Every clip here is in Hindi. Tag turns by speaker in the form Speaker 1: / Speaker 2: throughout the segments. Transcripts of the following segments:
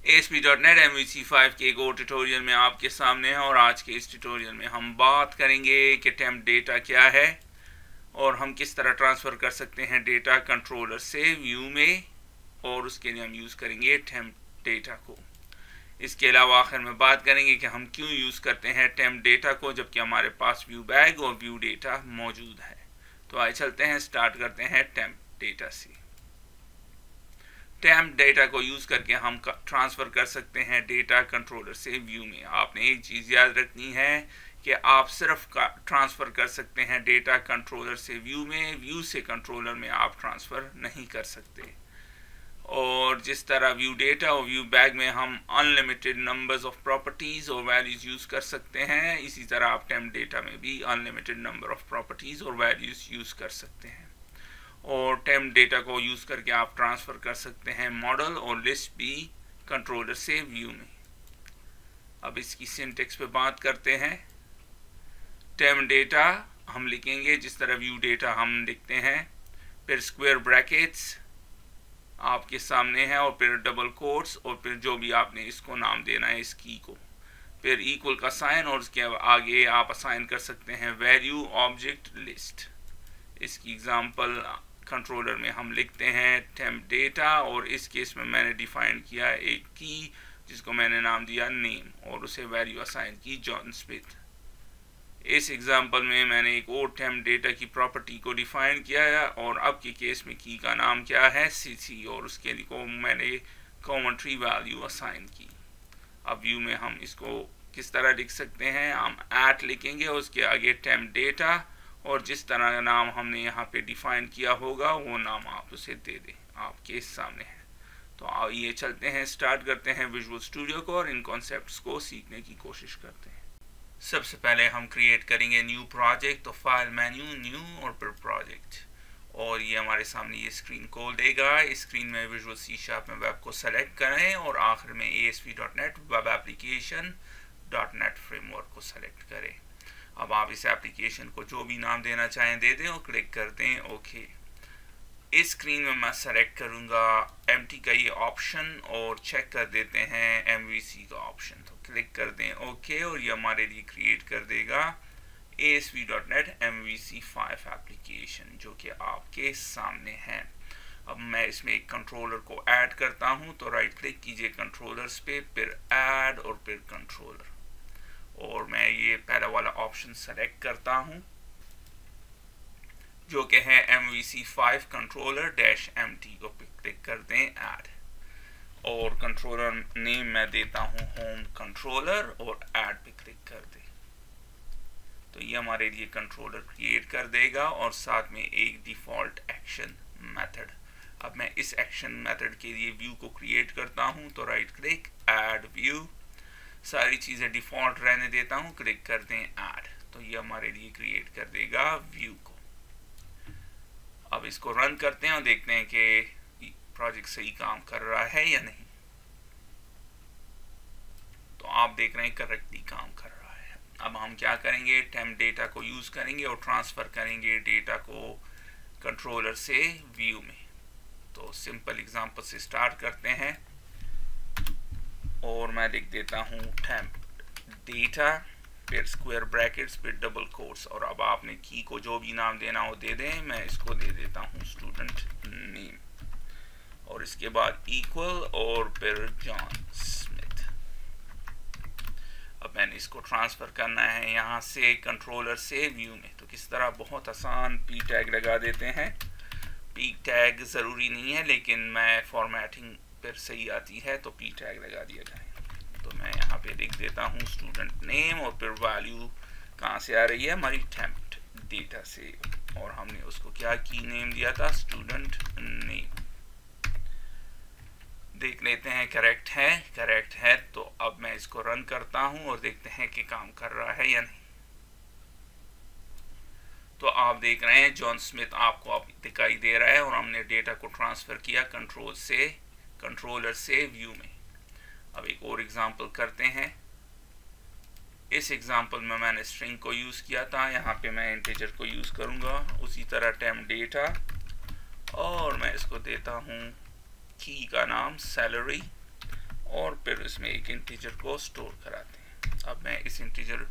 Speaker 1: ASP.NET MVC5 के एक और ट्यूटोरियल में आपके सामने है और आज के इस ट्यूटोरियल में हम बात करेंगे कि टेम्प डेटा क्या है और हम किस तरह ट्रांसफ़र कर सकते हैं डेटा कंट्रोलर से व्यू में, और उसके लिए हम यूज़ करेंगे टेम्प डेटा को। इसके अलावा आखिर में बात करेंगे कि हम क्यों यूज़ करते हैं टेम्प डेटा को जबकि हमारे पास व्यू बैग और व्यू डेटा मौजूद है। तो आइए चलते हैं, स्टार्ट करते हैं टेम्प डेटा से। टेम्प डेटा को यूज़ करके हम ट्रांसफ़र कर सकते हैं डेटा कंट्रोलर से व्यू में। आपने एक चीज़ याद रखनी है कि आप सिर्फ ट्रांसफ़र कर सकते हैं डेटा कंट्रोलर से व्यू में, व्यू से कंट्रोलर में आप ट्रांसफ़र नहीं कर सकते। और जिस तरह व्यू डेटा और व्यू बैग में हम अनलिमिटेड नंबर्स ऑफ प्रॉपर्टीज़ और वैल्यूज़ यूज़ कर सकते हैं, इसी तरह आप टेम्प डेटा में भी अनलिमिटेड नंबर ऑफ प्रॉपर्टीज़ और वैल्यूज़ यूज़ कर सकते हैं। और टेम्प डेटा को यूज़ करके आप ट्रांसफ़र कर सकते हैं मॉडल और लिस्ट भी कंट्रोलर से व्यू में। अब इसकी सिंटेक्स पे बात करते हैं। टेम्प डेटा हम लिखेंगे जिस तरह व्यू डेटा हम लिखते हैं, फिर स्क्वायर ब्रैकेट्स आपके सामने है और फिर डबल कोट्स और फिर जो भी आपने इसको नाम देना है इस की को, फिर इक्वल का साइन और उसके आगे आप असाइन कर सकते हैं वैल्यू ऑब्जेक्ट लिस्ट। इसकी एग्जांपल कंट्रोलर में हम लिखते हैं टेम्प डेटा और इस केस में मैंने डिफाइन किया एक की जिसको मैंने नाम दिया नेम और उसे वैल्यू असाइन की जॉन स्मिथ। इस एग्जांपल में मैंने एक और टेम्प डेटा की प्रॉपर्टी को डिफाइन किया है और अब के केस में की का नाम क्या है सीसी और उसके लिए मैंने कॉमेंट्री वैल्यू असाइन की। अब व्यू में हम इसको किस तरह लिख सकते हैं, हम एट लिखेंगे और उसके आगे टेम्प डेटा और जिस तरह का नाम हमने यहाँ पे डिफाइन किया होगा वो नाम आप उसे दे दें, आपके सामने है। तो आइए चलते हैं, स्टार्ट करते हैं विजुअल स्टूडियो को और इन कॉन्सेप्ट्स को सीखने की कोशिश करते हैं। सबसे पहले हम क्रिएट करेंगे न्यू प्रोजेक्ट, तो फाइल मेन्यू न्यू और फिर प्रोजेक्ट, और ये हमारे सामने ये स्क्रीन खोल देगा। इस स्क्रीन में विजुअल C# में वेब को सेलेक्ट करें और आखिर में ASP.NET web application .NET framework को सेलेक्ट करें। अब आप इस एप्लीकेशन को जो भी नाम देना चाहें दे दें और क्लिक कर दें ओके। इस स्क्रीन में मैं सेलेक्ट करूंगा एम्प्टी का ये ऑप्शन और चेक कर देते हैं MVC का ऑप्शन, तो क्लिक कर दें ओके और ये हमारे लिए क्रिएट कर देगा ASP.NET MVC5 एप्लीकेशन जो कि आपके सामने है। अब मैं इसमें एक कंट्रोलर को ऐड करता हूं, तो राइट क्लिक कीजिए कंट्रोलर्स पे, फिर ऐड और फिर कंट्रोलर, और मैं ये पहला वाला ऑप्शन सेलेक्ट करता हूं जो कि है MVC5 कंट्रोलर -MT को क्लिक कर दें ऐड, और कंट्रोलर नेम मैं देता हूं होम कंट्रोलर और ऐड पे क्लिक कर दें। तो ये हमारे लिए कंट्रोलर क्रिएट कर देगा और साथ में एक डिफॉल्ट एक्शन मेथड। अब मैं इस एक्शन मेथड के लिए व्यू को क्रिएट करता हूं, तो राइट क्लिक ऐड व्यू, सारी चीज़ें डिफ़ॉल्ट रहने देता हूँ, क्लिक कर दें ऐड, तो ये हमारे लिए क्रिएट कर देगा व्यू को। अब इसको रन करते हैं और देखते हैं कि प्रोजेक्ट सही काम कर रहा है या नहीं। तो आप देख रहे हैं करेक्टली काम कर रहा है। अब हम क्या करेंगे, टेम्प डेटा को यूज़ करेंगे और ट्रांसफ़र करेंगे डेटा को कंट्रोलर से व्यू में। तो सिंपल एग्जांपल से स्टार्ट करते हैं और मैं लिख देता हूँ टेम्प डेटा, फिर स्क्वायर ब्रैकेट्स, फिर डबल कोट्स, और अब आपने की को जो भी नाम देना हो दे दें। मैं इसको दे देता हूँ स्टूडेंट नेम और इसके बाद इक्वल और फिर जॉन स्मिथ। अब मैंने इसको ट्रांसफ़र करना है यहाँ से कंट्रोलर से व्यू में, तो किस तरह बहुत आसान पी टैग लगा देते हैं। पी टैग ज़रूरी नहीं है लेकिन मैं फॉर्मेटिंग फिर सही आती है तो पी टैग लगा दिया जाए। तो मैं यहाँ पे लिख देता हूँ स्टूडेंट नेम और फिर वैल्यू कहाँ से आ रही है, हमारी टेम्प डेटा से, और हमने उसको क्या की नेम दिया था, स्टूडेंट नेम। देख लेते हैं करेक्ट है, करेक्ट है। तो अब मैं इसको रन करता हूँ और देखते हैं कि काम कर रहा है या नहीं। तो आप देख रहे हैं जॉन स्मिथ आपको अब दिखाई दे रहा है और हमने डेटा को ट्रांसफ़र किया कंट्रोलर से व्यू में। अब एक और एग्जांपल करते हैं। इस एग्जांपल में मैंने स्ट्रिंग को यूज़ किया था, यहाँ पे मैं इंटीजर को यूज़ करूँगा। उसी तरह टेम्प डेटा और मैं इसको देता हूँ की का नाम सैलरी और फिर इसमें एक इंटीजर को स्टोर कराते हैं। अब मैं इस इंटीजर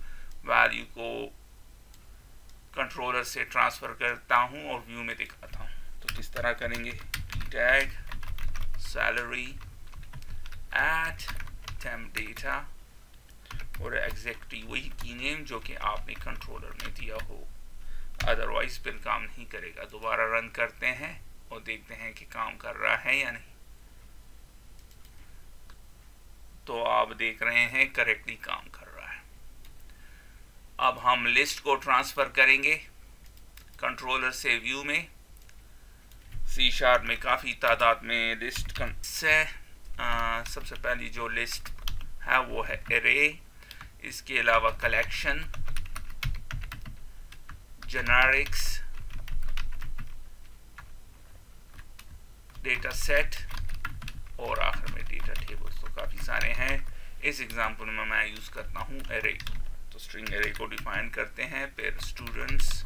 Speaker 1: वैल्यू को कंट्रोलर से ट्रांसफ़र करता हूँ और व्यू में दिखाता हूँ। तो किस तरह करेंगे, tag salary at temp data और एग्जैक्टली वही की नेम जो कि आपने कंट्रोलर में दिया हो, अदरवाइज बिल काम नहीं करेगा। दोबारा रन करते हैं और देखते हैं कि काम कर रहा है या नहीं। तो आप देख रहे हैं करेक्टली काम कर रहा है। अब हम लिस्ट को ट्रांसफ़र करेंगे कंट्रोलर से व्यू में। C# में काफ़ी तादाद में लिस्ट से सबसे पहली जो लिस्ट है वो है एरे, इसके अलावा कलेक्शन, जेनेरिक्स, डेटा सेट और आखिर में डेटा टेबल्स। तो काफ़ी सारे हैं। इस एग्जांपल में मैं यूज़ करता हूँ एरे। तो स्ट्रिंग एरे को डिफाइन करते हैं, फिर स्टूडेंट्स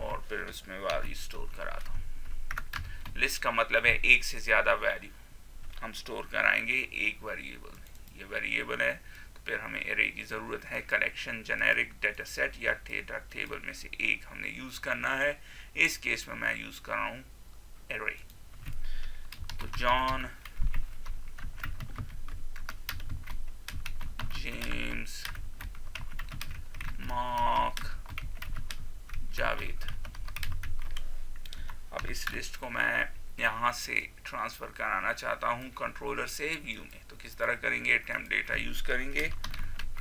Speaker 1: और फिर उसमें वैल्यू स्टोर कराता हूँ। लिस्ट का मतलब है एक से ज़्यादा वैल्यू हम स्टोर कराएंगे एक वेरिएबल में। ये वेरिएबल है तो फिर हमें एरे की ज़रूरत है। कलेक्शन, जेनेरिक, डेटा सेट या डेटा टेबल में से एक हमने यूज़ करना है। इस केस में मैं यूज़ कर रहा हूँ एरे। तो जॉन, जेम्स, मार्क, जावेद। अब इस लिस्ट को मैं यहाँ से ट्रांसफ़र कराना चाहता हूँ कंट्रोलर से व्यू में। तो किस तरह करेंगे, temp data यूज़ करेंगे।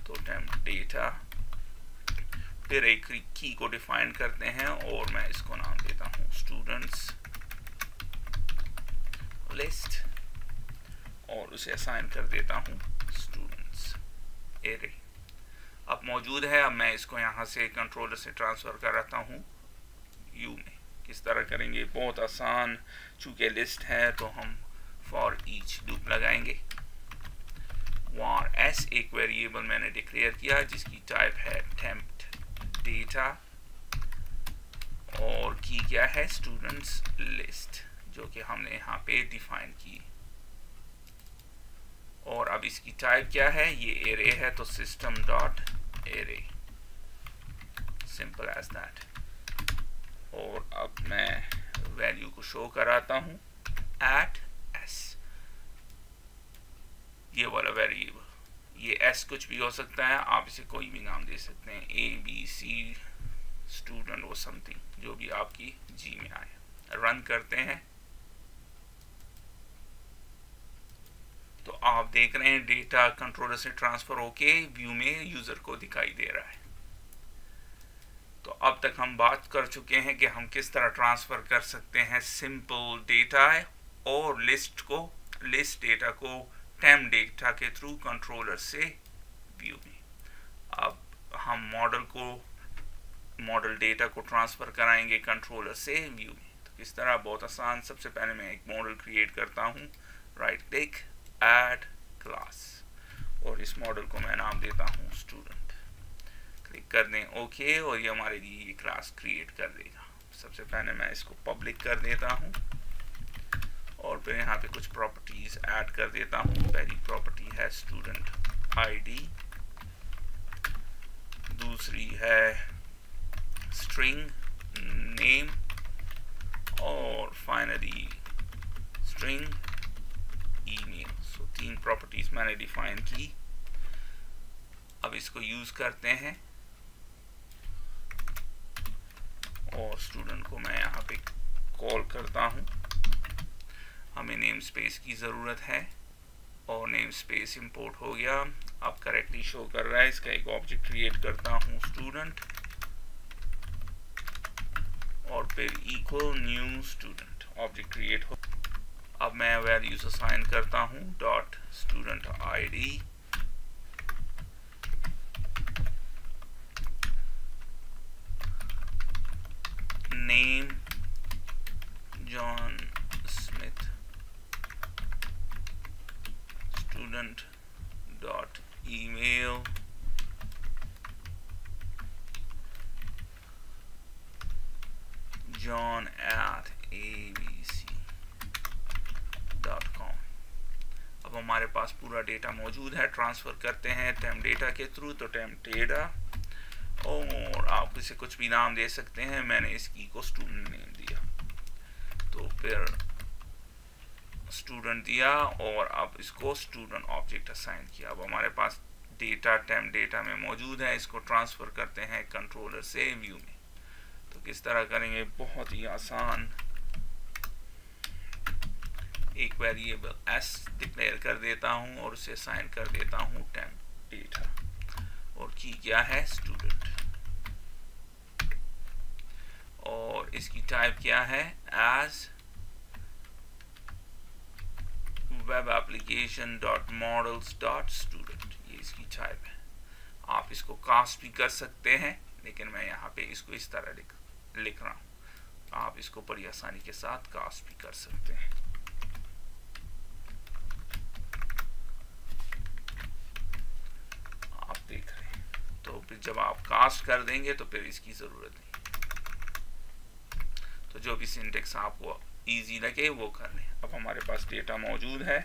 Speaker 1: तो temp data, फिर एक की को डिफाइन करते हैं और मैं इसको नाम देता हूँ स्टूडेंट्स लिस्ट और उसे असाइन कर देता हूँ स्टूडेंट्स एरे। अब मौजूद है। अब मैं इसको यहाँ से कंट्रोलर से ट्रांसफ़र कराता हूँ व्यू में। किस तरह करेंगे, बहुत आसान। चूँकि लिस्ट है तो हम फॉर ईच लूप लगाएंगे। वार एस एक वेरिएबल मैंने डिक्लेयर किया जिसकी टाइप है temp data और की क्या है स्टूडेंट्स लिस्ट, जो कि हमने यहाँ पे डिफाइन की। और अब इसकी टाइप क्या है, ये एरे है तो system dot array, simple as that. और अब मैं वैल्यू को शो कराता हूँ एट एस, ये वाला वेरिएबल। ये एस कुछ भी हो सकता है, आप इसे कोई भी नाम दे सकते हैं, ए बी सी स्टूडेंट और समथिंग, जो भी आपकी जी में आए। रन करते हैं तो आप देख रहे हैं डेटा कंट्रोलर से ट्रांसफर होके व्यू में यूजर को दिखाई दे रहा है। तो अब तक हम बात कर चुके हैं कि हम किस तरह ट्रांसफर कर सकते हैं सिंपल डेटा और लिस्ट डेटा को temp डेटा के थ्रू कंट्रोलर से व्यू में। अब हम मॉडल डेटा को ट्रांसफर कराएंगे कंट्रोलर से व्यू में। तो किस तरह, बहुत आसान। सबसे पहले मैं एक मॉडल क्रिएट करता हूँ, राइट क्लिक, ऐड क्लास, और इस मॉडल को मैं नाम देता हूँ स्टूडेंट। क्लिक कर दें ओके और ये हमारे लिए ये क्लास क्रिएट कर देगा। सबसे पहले मैं इसको पब्लिक कर देता हूँ और फिर यहाँ पे कुछ प्रॉपर्टीज ऐड कर देता हूँ। पहली प्रॉपर्टी है स्टूडेंट आईडी, दूसरी है स्ट्रिंग नेम और फाइनली स्ट्रिंग ईमेल। सो 3 प्रॉपर्टीज मैंने डिफाइन की। अब इसको यूज करते हैं और स्टूडेंट को मैं यहाँ पे कॉल करता हूँ। हमें नेम स्पेस की ज़रूरत है और नेम स्पेस इंपोर्ट हो गया। अब करेक्टली शो कर रहा है। इसका एक ऑब्जेक्ट क्रिएट करता हूँ स्टूडेंट और फिर equal new student object create हो। अब मैं वैल्यूज असाइन करता हूँ dot student ID, name John Smith, student dot email, john@abc.com। अब अब हमारे पास पूरा डेटा मौजूद है। ट्रांसफ़र करते हैं टेम्प डेटा के थ्रू, तो टेम्प डेटा, और आप इसे कुछ भी नाम दे सकते हैं। मैंने इस की को स्टूडेंट नेम दिया, तो फिर स्टूडेंट दिया और अब इसको स्टूडेंट ऑब्जेक्ट असाइन किया। अब हमारे पास डेटा टेम्प डेटा में मौजूद है। इसको ट्रांसफ़र करते हैं कंट्रोलर से व्यू में। तो किस तरह करेंगे? बहुत ही आसान। एक वेरिएबल s डिक्लेयर कर देता हूं और उसे असाइन कर देता हूं टेम्प डेटा, और की क्या है? स्टूडेंट, और इसकी टाइप क्या है? As web application dot models dot student, ये इसकी टाइप है। आप इसको कास्ट भी कर सकते हैं, लेकिन मैं यहाँ पे इसको इस तरह लिख रहा हूँ। आप इसको बड़ी आसानी के साथ कास्ट भी कर सकते हैं। आप देख रहे हैं, तो फिर जब आप कास्ट कर देंगे तो फिर इसकी ज़रूरत नहीं। तो जो भी सिंटेक्स आपको इजी लगे वो कर लें। अब हमारे पास डेटा मौजूद है।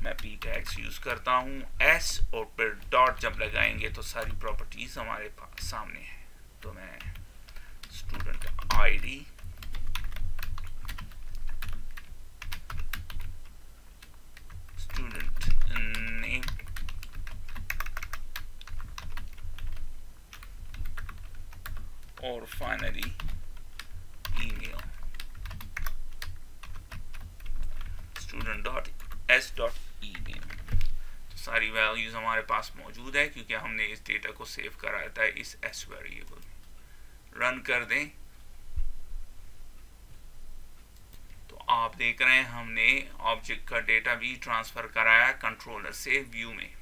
Speaker 1: मैं p टैग्स यूज़ करता हूँ, s, और फिर डॉट जब लगाएंगे तो सारी प्रॉपर्टीज़ हमारे पास सामने है। तो मैं स्टूडेंट id, स्टूडेंट नेम, और finally email, student dot S dot email. तो सारी वैल्यूज हमारे पास मौजूद है क्योंकि हमने इस डेटा को सेव कराया था इस एस वेरिएबल में। रन कर दें तो आप देख रहे हैं हमने ऑब्जेक्ट का डेटा भी ट्रांसफर कराया कंट्रोलर से व्यू में।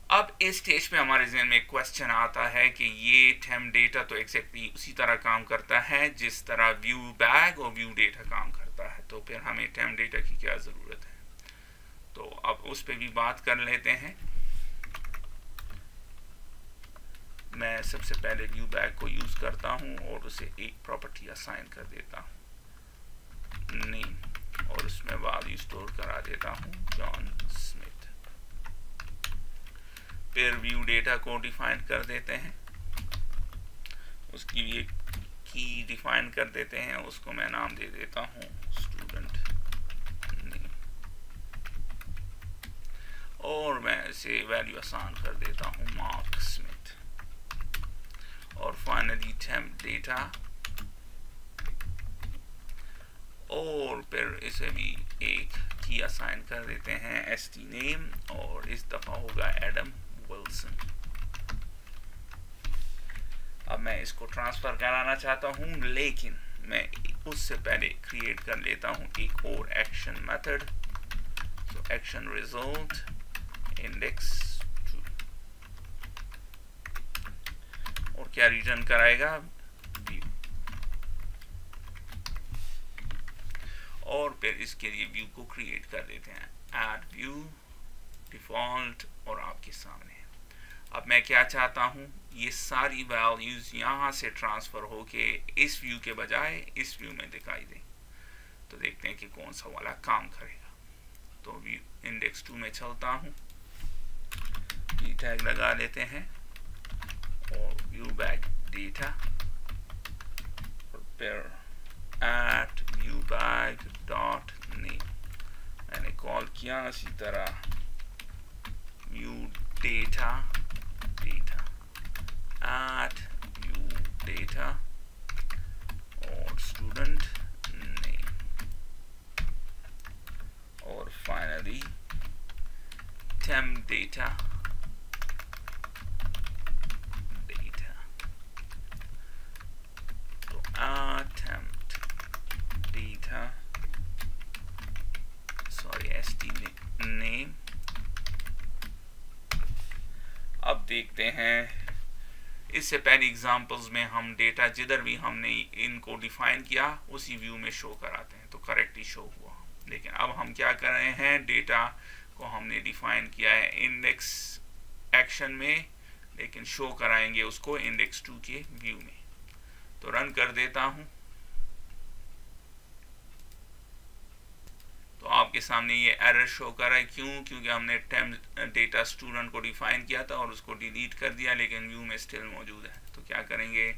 Speaker 1: अब इस स्टेज पे हमारे ज़हन में क्वेश्चन आता है कि ये टेम्प डेटा तो एग्जैक्टली उसी तरह काम करता है जिस तरह व्यू बैग और व्यू डेटा काम करता है, तो फिर हमें टेम्प डेटा की क्या ज़रूरत है? तो अब उस पे भी बात कर लेते हैं। मैं सबसे पहले व्यू बैग को यूज़ करता हूँ और उसे एक प्रॉपर्टी असाइन कर देता हूँ नेम, और उसमें वैल्यू स्टोर करा देता हूँ जॉन स्मिथ। फिर व्यू डेटा को डिफाइन कर देते हैं, उसकी भी एक की डिफाइन कर देते हैं, उसको मैं नाम दे देता हूँ स्टूडेंट नेम, और मैं इसे वैल्यू असाइन कर देता हूँ मार्क स्मिथ। और फाइनली टेम्प डेटा, और फिर इसे भी एक की असाइन कर देते हैं st नेम, और इस दफ़ा होगा एडम विल्सन। अब मैं इसको ट्रांसफ़र कराना चाहता हूँ, लेकिन मैं उससे पहले क्रिएट कर लेता हूँ एक और action method. So action result index 2, और क्या रिटर्न कराएगा? व्यू। और फिर इसके लिए व्यू को क्रिएट कर देते हैं, ऐड व्यू डिफ़ॉल्ट, और आपके सामने है। अब मैं क्या चाहता हूँ, ये सारी वैल्यूज़ यहाँ से ट्रांसफ़र होके इस व्यू के बजाय इस व्यू में दिखाई दें। तो देखते हैं कि कौन सा वाला काम करेगा। तो व्यू इंडेक्स 2 में चलता हूँ, p टैग लगा लेते हैं, और व्यू बैग डेटा, और फिर at view bag dot name मैंने कॉल किया इसी तरह view data data at view data और स्टूडेंट नेम, और फाइनली टेम्प डेटा डेटा। तो टेम्प डेटा st नेम। अब देखते हैं, इससे पहले एग्जांपल्स में हम डेटा जिधर भी हमने इनको डिफाइन किया उसी व्यू में शो कराते हैं, तो करेक्टली शो हुआ। लेकिन अब हम क्या कर रहे हैं, डेटा को हमने डिफाइन किया है इंडेक्स एक्शन में, लेकिन शो कराएंगे उसको इंडेक्स 2 के व्यू में। तो रन कर देता हूं, तो आपके सामने ये एरर शो कर रहा है। क्यों? क्योंकि हमने टेम्प डेटा स्टूडेंट को डिफाइन किया था और उसको डिलीट कर दिया, लेकिन व्यू में स्टिल मौजूद है। तो क्या करेंगे,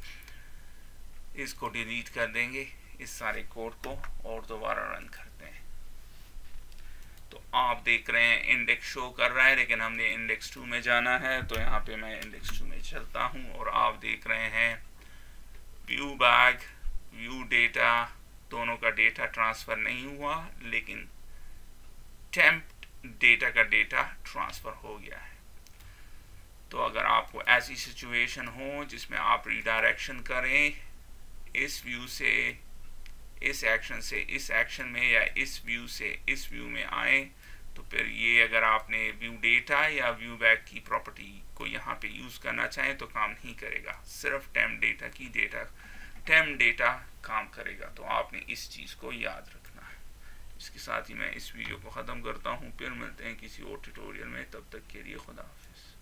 Speaker 1: इसको डिलीट कर देंगे इस सारे कोड को और दोबारा रन करते हैं। तो आप देख रहे हैं इंडेक्स शो कर रहा है, लेकिन हमने इंडेक्स 2 में जाना है। तो यहाँ पे मैं इंडेक्स 2 में चलता हूँ और आप देख रहे हैं व्यू बैग, व्यू डेटा, दोनों का डेटा ट्रांसफ़र नहीं हुआ, लेकिन टेम्प डेटा का डेटा ट्रांसफ़र हो गया है। तो अगर आपको ऐसी सिचुएशन हो जिसमें आप रीडायरेक्शन करें इस व्यू से इस एक्शन से इस एक्शन में, या इस व्यू से इस व्यू में आए, तो फिर ये अगर आपने व्यू डेटा या व्यू बैग की प्रॉपर्टी को यहाँ पे यूज़ करना चाहें तो काम नहीं करेगा, सिर्फ टेम्प डेटा काम करेगा। तो आपने इस चीज़ को याद रखना है। इसके साथ ही मैं इस वीडियो को ख़त्म करता हूँ, फिर मिलते हैं किसी और ट्यूटोरियल में। तब तक के लिए खुदा हाफिज़।